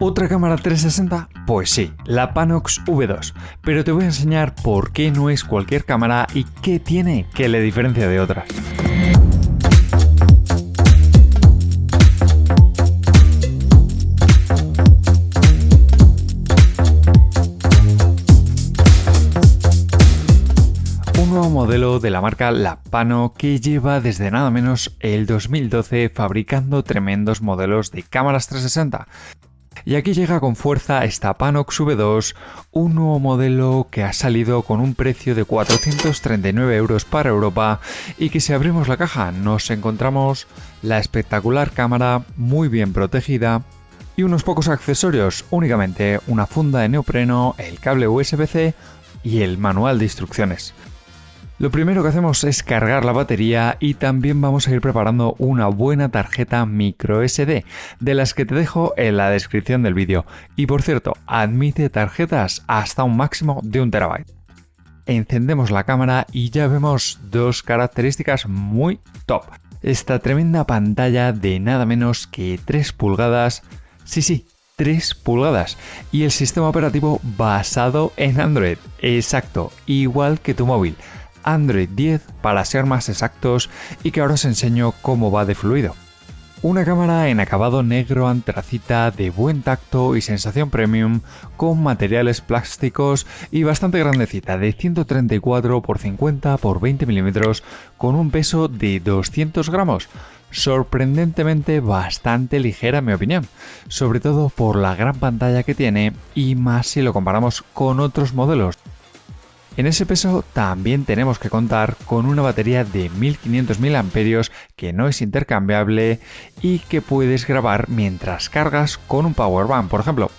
¿Otra cámara 360? Pues sí, la Panox V2, pero te voy a enseñar por qué no es cualquier cámara y qué tiene que le diferencia de otras. Un nuevo modelo de la marca Lapano que lleva desde nada menos el 2012 fabricando tremendos modelos de cámaras 360. Y aquí llega con fuerza esta Panox V2, un nuevo modelo que ha salido con un precio de 439 € para Europa y que si abrimos la caja nos encontramos la espectacular cámara muy bien protegida y unos pocos accesorios, únicamente una funda de neopreno, el cable USB-C y el manual de instrucciones. Lo primero que hacemos es cargar la batería y también vamos a ir preparando una buena tarjeta microSD, de las que te dejo en la descripción del vídeo. Y por cierto, admite tarjetas hasta un máximo de 1 TB. Encendemos la cámara y ya vemos dos características muy top. Esta tremenda pantalla de nada menos que 3 pulgadas. Sí, 3 pulgadas. Y el sistema operativo basado en Android. Exacto, igual que tu móvil. Android 10 para ser más exactos y que ahora os enseño cómo va de fluido. Una cámara en acabado negro antracita de buen tacto y sensación premium con materiales plásticos y bastante grandecita de 134 x 50 x 20 mm con un peso de 200 gramos. Sorprendentemente bastante ligera en mi opinión, sobre todo por la gran pantalla que tiene y más si lo comparamos con otros modelos. En ese peso también tenemos que contar con una batería de 1500 mAh que no es intercambiable y que puedes grabar mientras cargas con un powerbank, por ejemplo.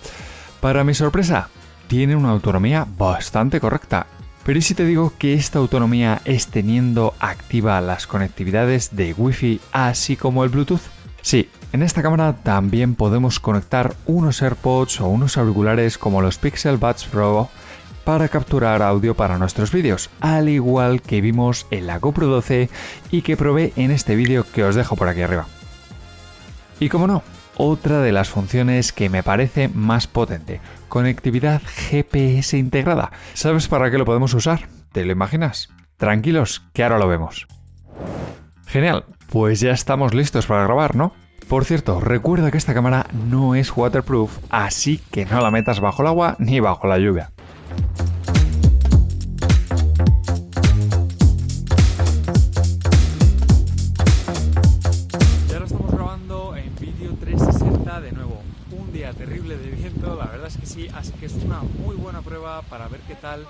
Para mi sorpresa, tiene una autonomía bastante correcta. Pero ¿y si te digo que esta autonomía es teniendo activa las conectividades de Wi-Fi así como el Bluetooth? Sí, en esta cámara también podemos conectar unos AirPods o unos auriculares como los Pixel Buds Pro para capturar audio para nuestros vídeos, al igual que vimos en la GoPro 12 y que probé en este vídeo que os dejo por aquí arriba. Y como no, otra de las funciones que me parece más potente, conectividad GPS integrada. ¿Sabes para qué lo podemos usar? ¿Te lo imaginas? Tranquilos, que ahora lo vemos. Genial, pues ya estamos listos para grabar, ¿no? Por cierto, recuerda que esta cámara no es waterproof, así que no la metas bajo el agua ni bajo la lluvia. Y ahora estamos grabando en vídeo 360 de nuevo. Un día terrible de viento, la verdad es que sí, así que es una muy buena prueba para ver qué tal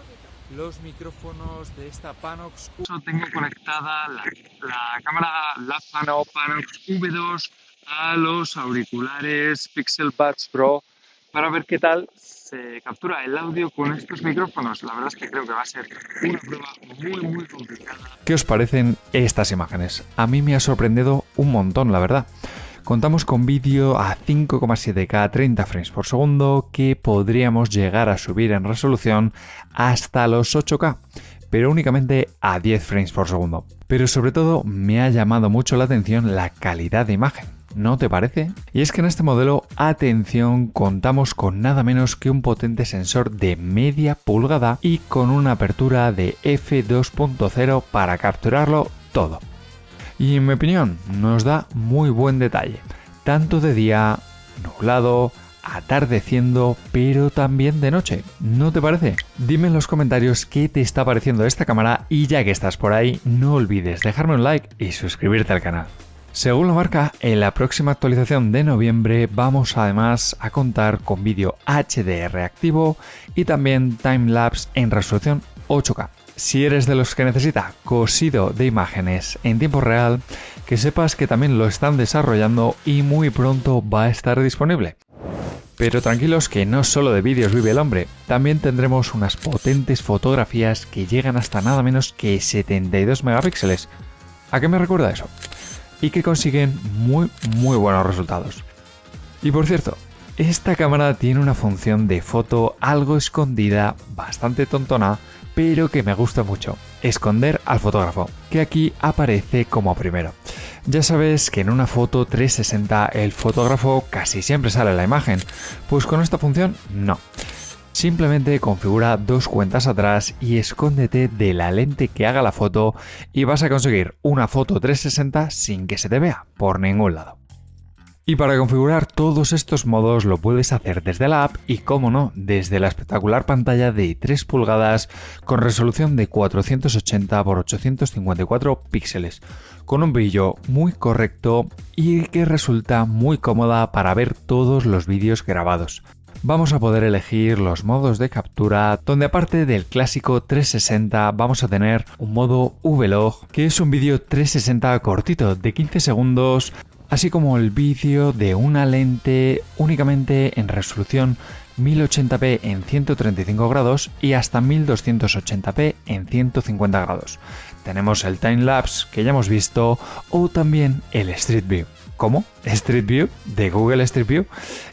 los micrófonos de esta Panox. Tengo conectada la cámara Lapano Panox V2 a los auriculares Pixel Buds Pro para ver qué tal se captura el audio con estos micrófonos. La verdad es que creo que va a ser una prueba muy complicada. ¿Qué os parecen estas imágenes? A mí me ha sorprendido un montón, la verdad. Contamos con vídeo a 5,7K 30 frames por segundo que podríamos llegar a subir en resolución hasta los 8K, pero únicamente a 10 frames por segundo. Pero sobre todo me ha llamado mucho la atención la calidad de imagen. ¿No te parece? Y es que en este modelo, atención, contamos con nada menos que un potente sensor de media pulgada y con una apertura de f2.0 para capturarlo todo. Y en mi opinión, nos da muy buen detalle, tanto de día, nublado, atardeciendo, pero también de noche. ¿No te parece? Dime en los comentarios qué te está pareciendo esta cámara y ya que estás por ahí, no olvides dejarme un like y suscribirte al canal. Según la marca, en la próxima actualización de noviembre vamos además a contar con vídeo HDR activo y también timelapse en resolución 8K. Si eres de los que necesita cosido de imágenes en tiempo real, que sepas que también lo están desarrollando y muy pronto va a estar disponible. Pero tranquilos que no solo de vídeos vive el hombre, también tendremos unas potentes fotografías que llegan hasta nada menos que 72 megapíxeles. ¿A qué me recuerda eso? Y que consiguen muy buenos resultados. Y por cierto, esta cámara tiene una función de foto algo escondida, bastante tontona, pero que me gusta mucho: esconder al fotógrafo, que aquí aparece como primero. Ya sabes que en una foto 360 el fotógrafo casi siempre sale en la imagen, pues con esta función no. Simplemente configura dos cuentas atrás y escóndete de la lente que haga la foto y vas a conseguir una foto 360 sin que se te vea por ningún lado. Y para configurar todos estos modos lo puedes hacer desde la app y, como no, desde la espectacular pantalla de 3 pulgadas con resolución de 480 x 854 píxeles, con un brillo muy correcto y que resulta muy cómoda para ver todos los vídeos grabados. Vamos a poder elegir los modos de captura, donde aparte del clásico 360 vamos a tener un modo Vlog, que es un vídeo 360 cortito de 15 segundos, así como el vídeo de una lente únicamente en resolución 1080p en 135 grados y hasta 1280p en 150 grados. Tenemos el timelapse que ya hemos visto o también el Street View. ¿Cómo? ¿Street View? ¿De Google Street View?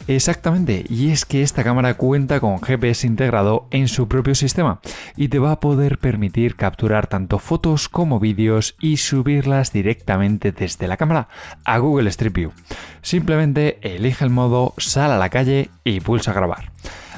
Exactamente, y es que esta cámara cuenta con GPS integrado en su propio sistema y te va a poder permitir capturar tanto fotos como vídeos y subirlas directamente desde la cámara a Google Street View. Simplemente elige el modo, sal a la calle y pulsa grabar.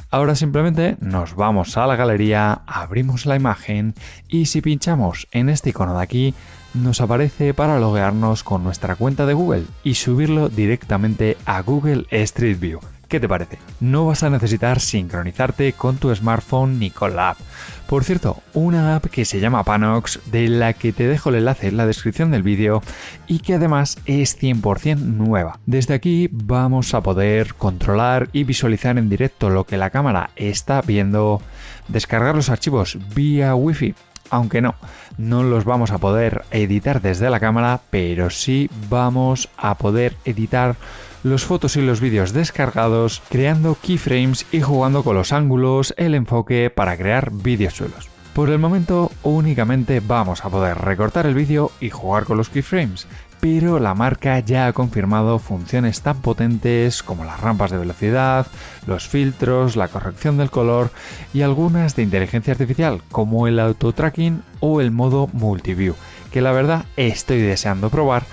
Ahora simplemente nos vamos a la galería, abrimos la imagen y si pinchamos en este icono de aquí, nos aparece para loguearnos con nuestra cuenta de Google y subirlo directamente a Google Street View. ¿Qué te parece? No vas a necesitar sincronizarte con tu smartphone ni con la app. Por cierto, una app que se llama Panox, de la que te dejo el enlace en la descripción del vídeo y que además es 100% nueva. Desde aquí vamos a poder controlar y visualizar en directo lo que la cámara está viendo, descargar los archivos vía Wi-Fi. Aunque no los vamos a poder editar desde la cámara, pero sí vamos a poder editar las fotos y los vídeos descargados, creando keyframes y jugando con los ángulos, el enfoque para crear vídeos chulos. Por el momento únicamente vamos a poder recortar el vídeo y jugar con los keyframes, pero la marca ya ha confirmado funciones tan potentes como las rampas de velocidad, los filtros, la corrección del color y algunas de inteligencia artificial como el auto-tracking o el modo multiview, que la verdad estoy deseando probar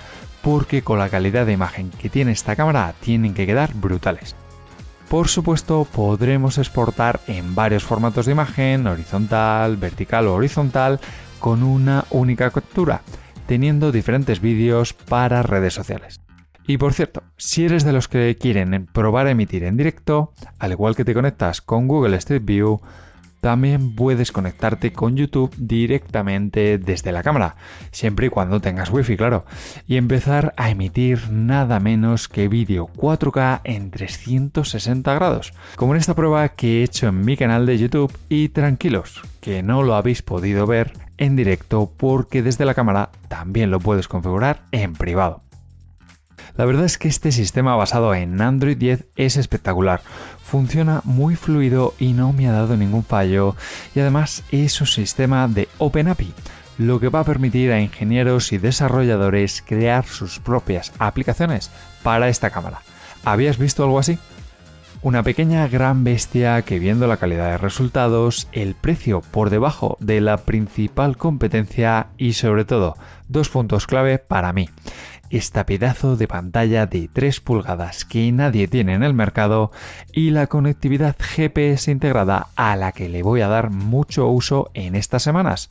porque con la calidad de imagen que tiene esta cámara tienen que quedar brutales. Por supuesto, podremos exportar en varios formatos de imagen, horizontal, vertical o horizontal, con una única captura, teniendo diferentes vídeos para redes sociales. Y por cierto, si eres de los que quieren probar a emitir en directo, al igual que te conectas con Google Street View, también puedes conectarte con YouTube directamente desde la cámara, siempre y cuando tengas Wi-Fi, claro, y empezar a emitir nada menos que vídeo 4K en 360 grados, como en esta prueba que he hecho en mi canal de YouTube. Y tranquilos, que no lo habéis podido ver en directo porque desde la cámara también lo puedes configurar en privado. La verdad es que este sistema basado en Android 10 es espectacular, funciona muy fluido y no me ha dado ningún fallo, y además es un sistema de OpenAPI, lo que va a permitir a ingenieros y desarrolladores crear sus propias aplicaciones para esta cámara. ¿Habías visto algo así? Una pequeña gran bestia que, viendo la calidad de resultados, el precio por debajo de la principal competencia y sobre todo, dos puntos clave para mí: esta pedazo de pantalla de 3 pulgadas que nadie tiene en el mercado y la conectividad GPS integrada a la que le voy a dar mucho uso en estas semanas.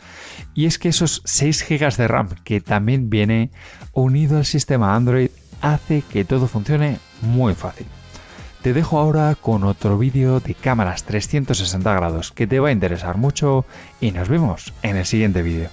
Y es que esos 6 GB de RAM que también viene unido al sistema Android hace que todo funcione muy fácil. Te dejo ahora con otro vídeo de cámaras 360 grados que te va a interesar mucho y nos vemos en el siguiente vídeo.